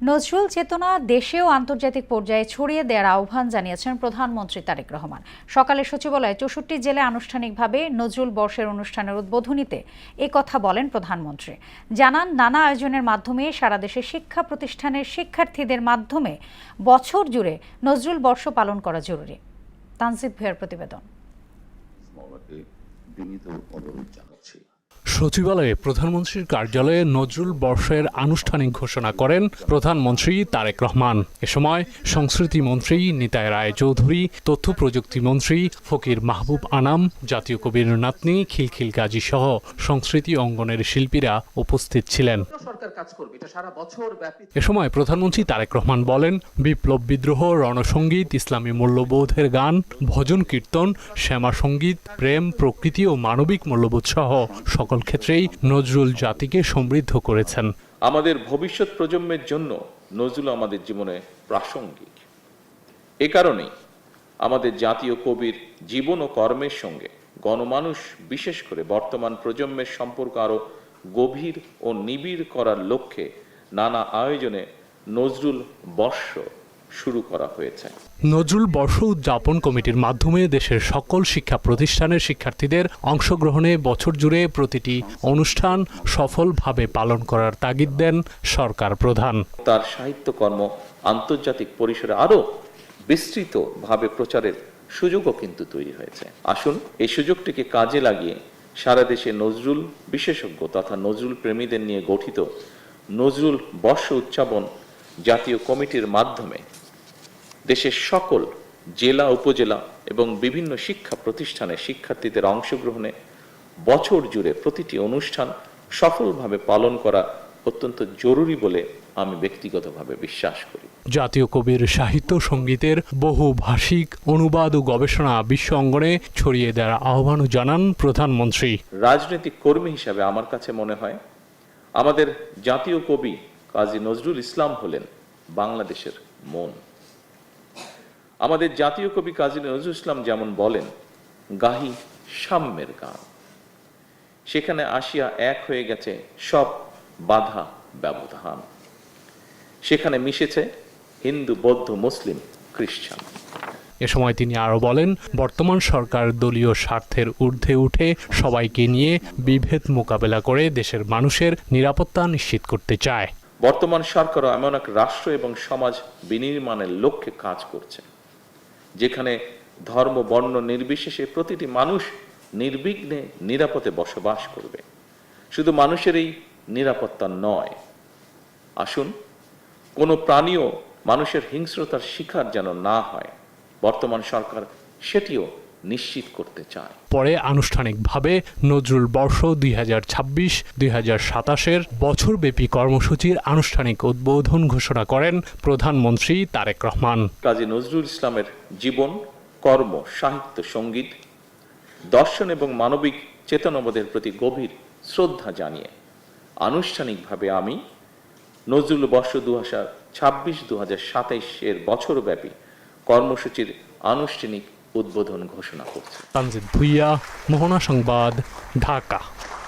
নজরুল চেতনা দেশে ও আন্তর্জাতিক পর্যায়ে ছড়িয়ে দেওয়ার আহ্বান জানিয়েছেন প্রধানমন্ত্রী তারেক রহমান। সকালে সচিবালয়ে ৬৪ জেলায় আনুষ্ঠানিকভাবে নজরুল বর্ষের অনুষ্ঠানের উদ্বোধনীতে এ কথা বলেন প্রধানমন্ত্রী। জানান, নানা আয়োজনের মাধ্যমে সারা দেশে শিক্ষা প্রতিষ্ঠানের শিক্ষার্থীদের মাধ্যমে বছর জুড়ে নজরুল বর্ষ পালন করা জরুরি। তানজিদ ভুঁইয়ার প্রতিবেদন। সচিবালয়ে প্রধানমন্ত্রীর কার্যালয়ে নজরুল বর্ষের আনুষ্ঠানিক ঘোষণা করেন প্রধানমন্ত্রী তারেক রহমান। এ সময় সংস্কৃতি মন্ত্রী নিতাই রায় চৌধুরী, তথ্য প্রযুক্তি মন্ত্রী ফকির মাহবুব আনাম, জাতীয় কবির নাতনি খিলখিল গাজী সহ সংস্কৃতি অঙ্গনের শিল্পীরা উপস্থিত ছিলেন। এ সময় প্রধানমন্ত্রী তারেক রহমান বলেন, বিপ্লব বিদ্রোহ, রণসঙ্গীত, ইসলামী মূল্যবোধের গান, ভজন কীর্তন, শ্যামা সঙ্গীত, প্রেম, প্রকৃতি ও মানবিক মূল্যবোধ সহ সকল ক্ষেত্রেই নজরুল জাতিকে সমৃদ্ধ করেছেন। আমাদের ভবিষ্যৎ প্রজন্মের জন্য নজরুল আমাদের জীবনে প্রাসঙ্গিক। এ কারণেই আমাদের জাতীয় কবির জীবন ও কর্মের সঙ্গে গণমানুষ, বিশেষ করে বর্তমান প্রজন্মের সম্পর্ক আরো গভীর ও নিবিড় করার লক্ষ্যে নানা আয়োজনে নজরুল বর্ষ শুরু করা হয়েছে। নজরুল বর্ষ উদযাপন কমিটির মাধ্যমে দেশের সকল শিক্ষা প্রতিষ্ঠানের শিক্ষার্থীদের অংশগ্রহণে বছর জুড়ে প্রতিটি অনুষ্ঠান সফলভাবে পালন করার তাগিদ দেন সরকার প্রধান। তার সাহিত্যকর্ম আন্তর্জাতিক পরিসরে আরো বিস্তৃতভাবে প্রচারের সুযোগও কিন্তু তৈরি হয়েছে। আসুন এই সুযোগটিকে কাজে লাগিয়ে সারা দেশে নজরুল বিশেষজ্ঞ তথা নজরুল প্রেমীদের নিয়ে গঠিত নজরুল বর্ষ উদযাপন জাতীয় কমিটির মাধ্যমে দেশের সকল জেলা, উপজেলা এবং বিভিন্ন শিক্ষা প্রতিষ্ঠানের শিক্ষার্থীদের অংশগ্রহণে বছর জুড়ে প্রতিটি অনুষ্ঠান সফলভাবে পালন করা অত্যন্ত জরুরি বলে আমি ব্যক্তিগতভাবে বিশ্বাস করি। জাতীয় কবির সাহিত্য সঙ্গীতের বহু ভাষিক অনুবাদ ও গবেষণা বিশ্ব অঙ্গনে ছড়িয়ে দেওয়ার আহ্বানও জানান প্রধানমন্ত্রী। রাজনৈতিক কর্মী হিসাবে আমার কাছে মনে হয় আমাদের জাতীয় কবি কাজী নজরুল ইসলাম হলেন বাংলাদেশের মন। আমাদের জাতীয় কবি কাজী নজরুল ইসলাম যেমন বলেন, গাহি সাম্যের গান, সেখানে আসিয়া এক হয়ে গেছে সব বাধা ব্যবধান, সেখানে মিশেছে হিন্দু, বৌদ্ধ, মুসলিম, খ্রিস্টান। এ সময় তিনি আরো বলেন, বর্তমান সরকার দলীয় স্বার্থের ঊর্ধ্বে উঠে সবাইকে নিয়ে বিভেদ মোকাবেলা করে দেশের মানুষের নিরাপত্তা নিশ্চিত করতে চায়। বর্তমান সরকারও এমন এক রাষ্ট্র এবং সমাজ বিনির্মাণের লক্ষ্যে কাজ করছে, যেখানে ধর্ম, বর্ণ নির্বিশেষে প্রতিটি মানুষ নির্বিঘ্নে নিরাপদে বসবাস করবে। শুধু মানুষের এই নিরাপত্তা নয়, আসুন কোনো প্রাণীও মানুষের হিংস্রতার শিকার যেন না হয়, বর্তমান সরকার সেটিও নিশ্চিত করতে চায়। পরে আনুষ্ঠানিকভাবে নজরুল বর্ষ 2026-2027 বছরব্যাপী কর্মসূচির আনুষ্ঠানিক উদ্বোধন ঘোষণা করেন প্রধানমন্ত্রী তারেক রহমান। কাজী নজরুল ইসলামের জীবন, কর্ম, সাহিত্য, সঙ্গীত, দর্শন এবং মানবিক চেতনাবোধের প্রতি গভীর শ্রদ্ধা জানিয়ে আনুষ্ঠানিকভাবে আমি নজরুল বর্ষ 2026-2027 বছরব্যাপী কর্মসূচির আনুষ্ঠানিক উদ্বোধন ঘোষণা করছে। তানজিদ ভুঁইয়া, মোহনা সংবাদ, ঢাকা।